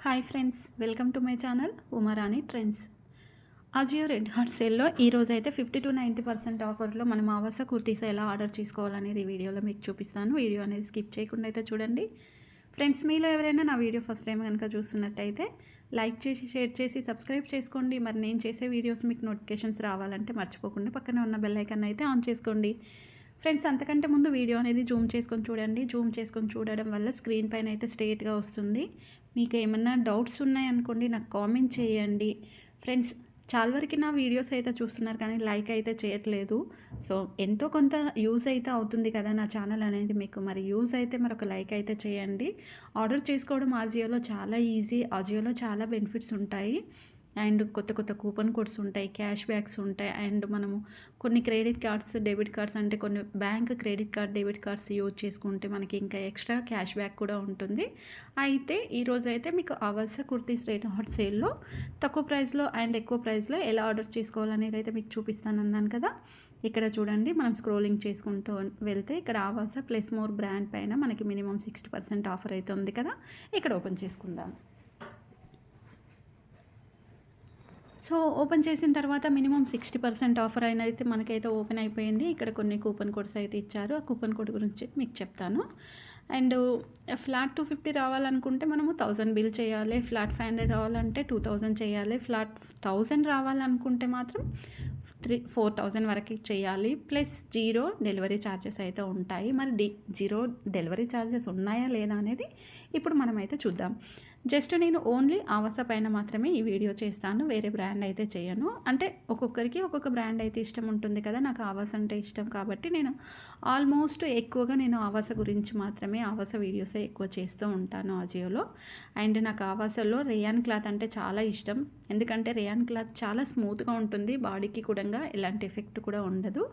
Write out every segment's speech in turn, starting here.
Hi friends, welcome to my channel Uma Rani trends. Ajio red hot సేల్లో ఈరోజు అయితే 50-90% ఆఫర్లో మనం ఆవాస కుర్తీస్ ఎలా ఆర్డర్ చేసుకోవాలనేది ఈ వీడియోలో మీకు చూపిస్తాను. వీడియో అనేది స్కిప్ చేయకుండా అయితే చూడండి. ఫ్రెండ్స్, మీలో ఎవరైనా నా వీడియో ఫస్ట్ టైం కనుక చూస్తున్నట్టయితే లైక్ చేసి, షేర్ చేసి, సబ్స్క్రైబ్ చేసుకోండి. మరి నేను చేసే వీడియోస్ మీకు నోటిఫికేషన్స్ రావాలంటే మర్చిపోకుండా పక్కనే ఉన్న బెల్ ఐకాన్ అయితే ఆన్ చేసుకోండి. ఫ్రెండ్స్, అంతకంటే ముందు వీడియో అనేది జూమ్ చేసుకొని చూడండి. జూమ్ చేసుకొని చూడడం వల్ల స్క్రీన్ పైన అయితే స్ట్రేట్గా వస్తుంది. మీకు ఏమన్నా డౌట్స్ ఉన్నాయనుకోండి, నాకు కామెంట్ చేయండి. ఫ్రెండ్స్, చాలా వరకు నా వీడియోస్ అయితే చూస్తున్నారు కానీ లైక్ అయితే చేయట్లేదు. సో ఎంతో కొంత యూజ్ అయితే అవుతుంది కదా నా ఛానల్ అనేది మీకు. మరి యూజ్ అయితే మరొక లైక్ అయితే చేయండి. ఆర్డర్ చేసుకోవడం ఆజియోలో చాలా ఈజీ. ఆజియోలో చాలా బెనిఫిట్స్ ఉంటాయి. అండ్ కొత్త కొత్త కూపన్ కోడ్స్ ఉంటాయి, క్యాష్ బ్యాక్స్ ఉంటాయి. అండ్ మనము కొన్ని క్రెడిట్ కార్డ్స్, డెబిట్ కార్డ్స్, అంటే కొన్ని bank credit card, debit cards use చేసుకుంటే మనకి ఇంకా ఎక్స్ట్రా క్యాష్ బ్యాక్ కూడా ఉంటుంది. అయితే ఈరోజు అయితే మీకు ఆవాస కుర్తీస్ రెడ్ హాట్ సేల్లో తక్కువ ప్రైస్లో అండ్ ఎక్కువ ప్రైస్లో ఎలా ఆర్డర్ చేసుకోవాలనేది అయితే మీకు చూపిస్తాను అన్నాను కదా. ఇక్కడ చూడండి, మనం స్క్రోలింగ్ చేసుకుంటూ వెళ్తే ఇక్కడ ఆవాస ప్లస్ మోర్ బ్రాండ్ పైన మనకి మినిమం 60% ఆఫర్ అయితే ఉంది కదా. ఇక్కడ ఓపెన్ చేసుకుందాం. సో ఓపెన్ చేసిన తర్వాత మినిమం 60% ఆఫర్ అయితే మనకైతే ఓపెన్ అయిపోయింది. ఇక్కడ కొన్ని కూపన్ కోడ్స్ అయితే ఇచ్చారు. ఆ కూపన్ కోడ్ గురించి మీకు చెప్తాను. అండ్ ఫ్లాట్ 250 రావాలనుకుంటే మనము 1000 బిల్ చేయాలి. ఫ్లాట్ 500 రావాలంటే 2000 చేయాలి. ఫ్లాట్ 1000 రావాలనుకుంటే మాత్రం 4000 వరకు చేయాలి. ప్లస్ జీరో డెలివరీ ఛార్జెస్ అయితే ఉంటాయి. మరి జీరో డెలివరీ ఛార్జెస్ ఉన్నాయా లేదా అనేది ఇప్పుడు మనమైతే చూద్దాం. జస్ట్ నేను ఓన్లీ ఆవాస పైన మాత్రమే ఈ వీడియో చేస్తాను. వేరే బ్రాండ్ అయితే చేయను. అంటే ఒక్కొక్కరికి ఒక్కొక్క బ్రాండ్ అయితే ఇష్టం ఉంటుంది కదా. నాకు ఆవాస అంటే ఇష్టం కాబట్టి నేను ఆల్మోస్ట్ ఎక్కువగా నేను ఆవాస గురించి మాత్రమే, ఆవాస వీడియోసే ఎక్కువ చేస్తూ ఉంటాను అజియోలో. అండ్ నాకు ఆవాసలో రేయాన్ క్లాత్ అంటే చాలా ఇష్టం. ఎందుకంటే రేయాన్ క్లాత్ చాలా స్మూత్గా ఉంటుంది, బాడీకి కూడా ఎలాంటి ఎఫెక్ట్ కూడా ఉండదు.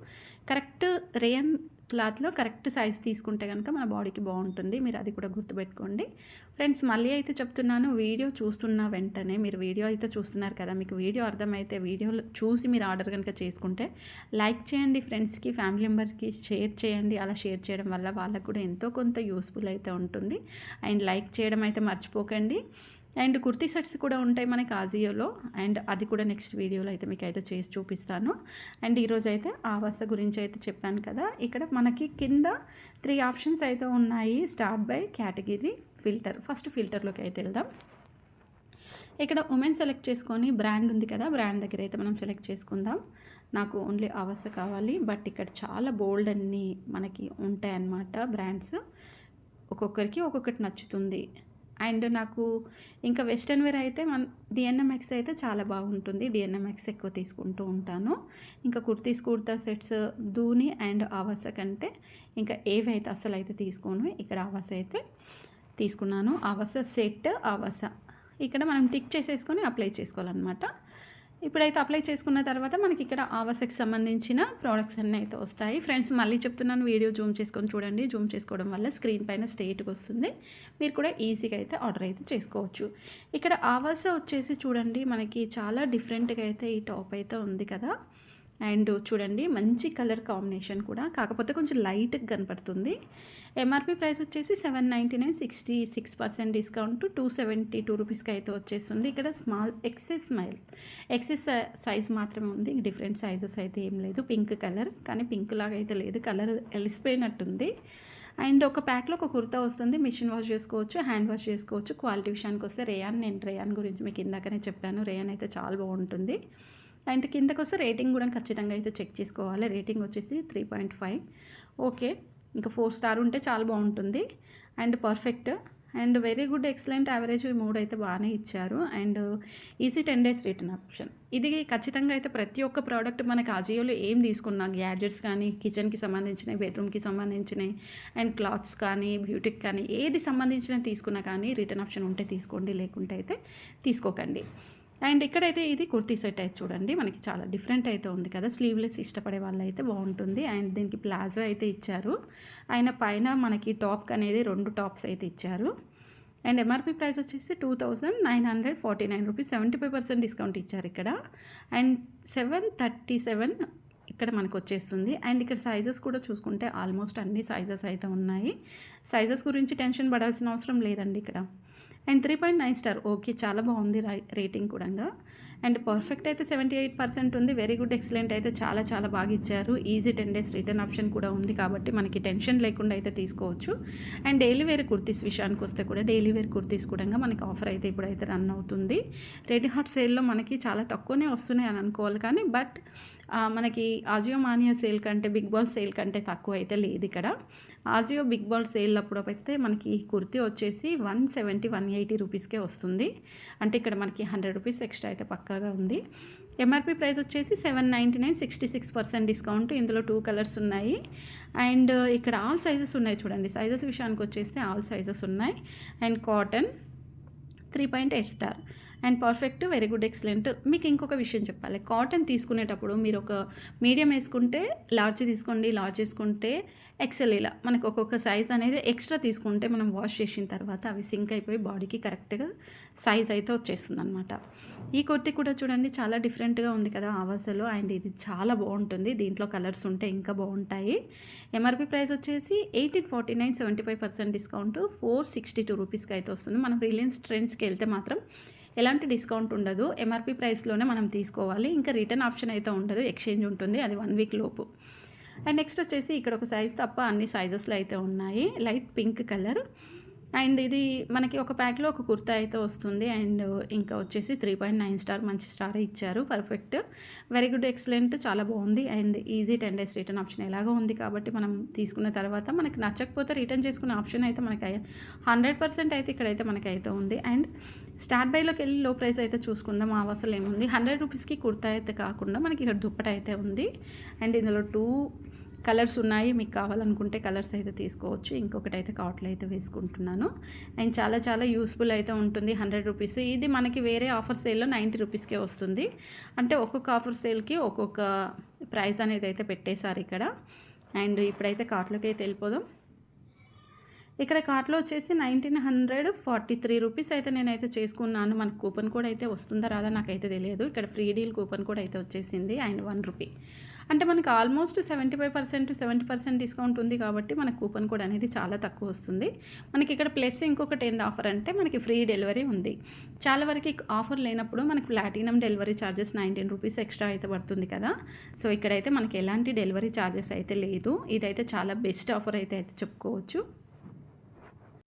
కరెక్ట్ రేయాన్ క్లాత్లో కరెక్ట్ సైజ్ తీసుకుంటే కనుక మన బాడీకి బాగుంటుంది. మీరు అది కూడా గుర్తుపెట్టుకోండి. ఫ్రెండ్స్, మళ్ళీ అయితే చెప్తున్నాను, వీడియో చూస్తున్న వెంటనే మీరు వీడియో అయితే చూస్తున్నారు కదా, మీకు వీడియో అర్థమైతే వీడియోలో చూసి మీరు ఆర్డర్ కనుక చేసుకుంటే లైక్ చేయండి. ఫ్రెండ్స్కి, ఫ్యామిలీ మెంబర్స్కి షేర్ చేయండి. అలా షేర్ చేయడం వల్ల వాళ్ళకు కూడా ఎంతో కొంత యూస్ఫుల్ అయితే ఉంటుంది. అండ్ లైక్ చేయడం అయితే మర్చిపోకండి. అండ్ కుర్తీ సెట్స్ కూడా ఉంటాయి మనకి ఆజియోలో. అండ్ అది కూడా నెక్స్ట్ వీడియోలో అయితే మీకు అయితే చేసి చూపిస్తాను. అండ్ ఈరోజు అయితే ఆవాస గురించి అయితే చెప్పాను కదా. ఇక్కడ మనకి కింద 3 ఆప్షన్స్ అయితే ఉన్నాయి. Start by category, filter. First ఫిల్టర్లోకి అయితే వెళ్దాం. ఇక్కడ ఉమెన్ సెలెక్ట్ చేసుకొని బ్రాండ్ ఉంది కదా, బ్రాండ్ దగ్గర అయితే మనం సెలెక్ట్ చేసుకుందాం. నాకు ఓన్లీ ఆవాస కావాలి. బట్ ఇక్కడ చాలా బోల్డ్ అన్నీ మనకి ఉంటాయి అన్నమాట బ్రాండ్స్. ఒక్కొక్కరికి ఒక్కొక్కటి నచ్చుతుంది. అండ్ నాకు ఇంకా వెస్ట్రన్ వేర్ అయితే డిఎన్ఎంఎక్స్ అయితే చాలా బాగుంటుంది. డిఎన్ఎంఎక్స్ ఎక్కువ తీసుకుంటూ ఉంటాను. ఇంకా కుర్తా సెట్స్ ధూని అండ్ ఆవాస కంటే ఇంకా ఏవైతే అసలు అయితే తీసుకోను. ఇక్కడ ఆవాస అయితే తీసుకున్నాను. ఆవాస సెట్, ఆవాస ఇక్కడ మనం టిక్ చేసేసుకొని అప్లై చేసుకోవాలన్నమాట. ఇప్పుడైతే అప్లై చేసుకున్న తర్వాత మనకి ఇక్కడ ఆవాసకి సంబంధించిన ప్రోడక్ట్స్ అన్నీ అయితే వస్తాయి. ఫ్రెండ్స్, మళ్ళీ చెప్తున్నాను, వీడియో జూమ్ చేసుకొని చూడండి. జూమ్ చేసుకోవడం వల్ల స్క్రీన్ పైన స్ట్రేట్గా వస్తుంది. మీరు కూడా ఈజీగా అయితే ఆర్డర్ అయితే చేసుకోవచ్చు. ఇక్కడ ఆవాస వచ్చేసి చూడండి, మనకి చాలా డిఫరెంట్గా అయితే ఈ టాప్ అయితే ఉంది కదా. అండ్ చూడండి, మంచి కలర్ కాంబినేషన్ కూడా, కాకపోతే కొంచెం లైట్గా కనపడుతుంది. ఎంఆర్పి ప్రైస్ వచ్చేసి 799, 66% డిస్కౌంట్ 272 రూపీస్కి అయితే వచ్చేస్తుంది. ఇక్కడ స్మాల్ ఎక్సెస్ సైజ్ మాత్రమే ఉంది. డిఫరెంట్ సైజెస్ అయితే ఏం లేదు. పింక్ కలర్, కానీ పింక్ లాగా అయితే లేదు, కలర్ ఎలిసిపోయినట్టుంది. అండ్ ఒక ప్యాక్లో ఒక కుర్తా వస్తుంది. మిషన్ వాష్ చేసుకోవచ్చు, హ్యాండ్ వాష్ చేసుకోవచ్చు. క్వాలిటీ విషయానికి వస్తే నేను రేయాన్ గురించి మీకు ఇందాకనే చెప్పాను. రేయాన్ అయితే చాలా బాగుంటుంది. అండ్ కిందకు వస్తే రేటింగ్ కూడా ఖచ్చితంగా అయితే చెక్ చేసుకోవాలి. రేటింగ్ వచ్చేసి 3.5. ఓకే, ఇంకా 4 స్టార్ ఉంటే చాలా బాగుంటుంది. And perfect and very good, excellent, average, ఈ 3 అయితే బాగానే ఇచ్చారు. And easy 10 days return option. ఇది ఖచ్చితంగా అయితే ప్రతి ఒక్క ప్రోడక్ట్ మనకి అజియోలో ఏం తీసుకున్నా, గ్యాడ్జెట్స్ కానీ, కిచెన్కి సంబంధించినవి, బెడ్రూమ్కి సంబంధించినవి, అండ్ క్లాత్స్ కానీ, బ్యూటీకి కానీ, ఏది సంబంధించినవి తీసుకున్నా కానీ రిటర్న్ ఆప్షన్ ఉంటే తీసుకోండి, లేకుంటే అయితే తీసుకోకండి. అండ్ ఇక్కడైతే ఇది కుర్తీ సెట్ అయితే చూడండి, మనకి చాలా డిఫరెంట్ అయితే ఉంది కదా. స్లీవ్లెస్ ఇష్టపడే వాళ్ళు అయితే బాగుంటుంది. అండ్ దీనికి ప్లాజో అయితే ఇచ్చారు. ఆయన పైన మనకి టాప్ అనేది 2 టాప్స్ అయితే ఇచ్చారు. అండ్ ఎంఆర్పి ప్రైస్ వచ్చేసి 2949 రూపీస్, 75% డిస్కౌంట్ ఇచ్చారు ఇక్కడ. అండ్ 737 ఇక్కడ మనకు వచ్చేస్తుంది. అండ్ ఇక్కడ సైజెస్ కూడా చూసుకుంటే ఆల్మోస్ట్ అన్ని సైజెస్ అయితే ఉన్నాయి. సైజెస్ గురించి టెన్షన్ పడాల్సిన అవసరం లేదండి ఇక్కడ. And 3.9 star okay. చాలా బాగుంది రేటింగ్ కూడంగా. అండ్ పర్ఫెక్ట్ అయితే 78% ఉంది. వెరీ గుడ్, ఎక్సలెంట్ అయితే చాలా చాలా బాగా ఇచ్చారు. ఈజీ 10 డేస్ రిటర్న్ ఆప్షన్ కూడా ఉంది కాబట్టి మనకి టెన్షన్ లేకుండా అయితే తీసుకోవచ్చు. అండ్ డైలీ వేర్ కుర్తీస్ విషయానికి వస్తే కూడా డైలీ వేర్ కుర్తీస్ కూడా మనకి ఆఫర్ అయితే ఇప్పుడైతే రన్ అవుతుంది. రెడ్ హాట్ సేల్లో మనకి చాలా తక్కువనే వస్తున్నాయి అని అనుకోవాలి, కానీ బట్ మనకి ఆజియో మానియా సేల్ కంటే, బిగ్ బాల్ సేల్ కంటే తక్కువ అయితే లేదు ఇక్కడ. ఆజియో బిగ్ బాల్ సేల్ అప్పుడు అయితే మనకి కుర్తీ వచ్చేసి 170-180 రూపీస్కే వస్తుంది. అంటే ఇక్కడ మనకి 100 రూపీస్ ఎక్స్ట్రా అయితే పక్కాగా ఉంది. ఎంఆర్పి ప్రైస్ వచ్చేసి 799, 66% డిస్కౌంట్. ఇందులో 2 కలర్స్ ఉన్నాయి. అండ్ ఇక్కడ ఆల్ సైజెస్ ఉన్నాయి చూడండి. సైజెస్ విషయానికి వచ్చేస్తే ఆల్ సైజెస్ ఉన్నాయి. And cotton 3.8 star and perfect, very good, excellent. మీకు ఇంకొక విషయం చెప్పాలి, కాటన్ తీసుకునేటప్పుడు మీరు ఒక మీడియం వేసుకుంటే లార్జ్ తీసుకోండి, లార్జ్ వేసుకుంటే ఎక్సెల్, ఇలా మనకు ఒక్కొక్క సైజ్ అనేది ఎక్స్ట్రా తీసుకుంటే మనం వాష్ చేసిన తర్వాత అవి సింక్ అయిపోయి బాడీకి కరెక్ట్గా సైజ్ అయితే వచ్చేస్తుంది అనమాట. ఈ కుర్తీ కూడా చూడండి చాలా డిఫరెంట్గా ఉంది కదా ఆవాసలో. అండ్ ఇది చాలా బాగుంటుంది, దీంట్లో కలర్స్ ఉంటే ఇంకా బాగుంటాయి. ఎంఆర్పి ప్రైస్ వచ్చేసి 1849, 75% డిస్కౌంట్, 462 రూపీస్కి అయితే వస్తుంది. మనం రిలయన్స్ ట్రెండ్స్కి వెళ్తే మాత్రం ఎలాంటి డిస్కౌంట్ ఉండదు, ఎంఆర్పి ప్రైస్లోనే మనం తీసుకోవాలి. ఇంకా రిటర్న్ ఆప్షన్ అయితే ఉండదు, ఎక్స్చేంజ్ ఉంటుంది, అది 1 వీక్ లోపు. అండ్ నెక్స్ట్ వచ్చేసి ఇక్కడ ఒక సైజ్ తప్ప అన్ని సైజెస్లో అయితే ఉన్నాయి. Light pink colour. అండ్ ఇది మనకి ఒక ప్యాక్లో ఒక కుర్తా అయితే వస్తుంది. అండ్ ఇంకా వచ్చేసి 3.9 స్టార్, మంచి స్టార్ ఇచ్చారు. పర్ఫెక్ట్, వెరీ గుడ్, ఎక్సలెంట్, చాలా బాగుంది. And easy 10 days return option ఎలాగో ఉంది కాబట్టి మనం తీసుకున్న తర్వాత మనకి నచ్చకపోతే రిటర్న్ చేసుకునే ఆప్షన్ అయితే మనకి 100% అయితే ఇక్కడైతే మనకి అయితే ఉంది. అండ్ స్టార్ట్ బైలోకి వెళ్ళి లో ప్రైస్ అయితే చూసుకుందాం. అసలు ఏముంది, 100 రూపీస్కి కుర్తా అయితే కాకుండా మనకి ఇక్కడ దుప్పట అయితే ఉంది. అండ్ ఇందులో 2 కలర్స్ ఉన్నాయి, మీకు కావాలనుకుంటే కలర్స్ అయితే తీసుకోవచ్చు. ఇంకొకటి అయితే కాట్లో అయితే వేసుకుంటున్నాను. అండ్ చాలా చాలా యూస్ఫుల్ అయితే ఉంటుంది. 100 రూపీస్, ఇది మనకి వేరే ఆఫర్ సేల్లో 90 రూపీస్కే వస్తుంది. అంటే ఒక్కొక్క ఆఫర్ సేల్కి ఒక్కొక్క ప్రైస్ అనేది అయితే పెట్టేశారు ఇక్కడ. అండ్ ఇప్పుడైతే కార్ట్లోకి అయితే వెళ్ళిపోదాం. ఇక్కడ కార్ట్లో వచ్చేసి 1943 రూపీస్ అయితే నేనైతే చేసుకున్నాను. మనకు కూపన్ కోడ్ అయితే వస్తుందా రాదా నాకైతే తెలియదు. ఇక్కడ ఫ్రీ డీల్ కూపన్ కోడ్ అయితే వచ్చేసింది. అండ్ 1 రూపీ, అంటే మనకి ఆల్మోస్ట్ 75% డిస్కౌంట్ ఉంది కాబట్టి మనకు కూపన్ కోడ్ అనేది చాలా తక్కువ వస్తుంది. మనకి ఇక్కడ ప్లస్ ఇంకొకటి ఏంది ఆఫర్ అంటే మనకి ఫ్రీ డెలివరీ ఉంది. చాలా వరకు ఆఫర్ లేనప్పుడు మనకి platinum delivery charges 19 rupees extra అయితే పడుతుంది కదా. సో ఇక్కడైతే మనకి ఎలాంటి డెలివరీ ఛార్జెస్ అయితే లేదు. ఇదైతే చాలా బెస్ట్ ఆఫర్ అయితే చెప్పుకోవచ్చు.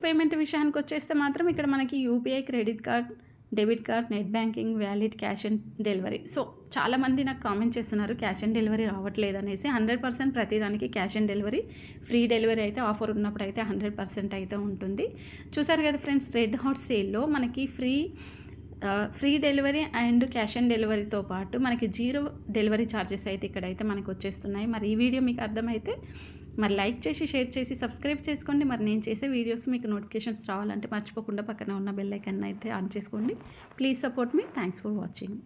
పేమెంట్ విషయానికి వచ్చేస్తే మాత్రం ఇక్కడ మనకి UPI, credit card, debit card, net banking, valid, cash and delivery. So చాలామంది నాకు కామెంట్ చేస్తున్నారు క్యాష్ అండ్ డెలివరీ రావట్లేదు అనేసి. 100% ప్రతిదానికి cash and delivery, free delivery అయితే ఆఫర్ ఉన్నప్పుడు అయితే 100% అయితే ఉంటుంది. చూసారు కదా ఫ్రెండ్స్, రెడ్ హాట్ సేల్లో మనకి free delivery and cash on డెలివరీతో పాటు మనకి 0 డెలివరీ ఛార్జెస్ అయితే ఇక్కడైతే మనకు వచ్చేస్తున్నాయి. మరి ఈ వీడియో మీకు అర్థమైతే మరి లైక్ చేసి, షేర్ చేసి, సబ్స్క్రైబ్ చేసుకోండి. మరి నేను చేసే వీడియోస్ మీకు నోటిఫికేషన్స్ రావాలంటే మర్చిపోకుండా పక్కన ఉన్న బెల్ ఐకాన్ అయితే ఆన్ చేసుకోండి. Please support me. Thanks for watching.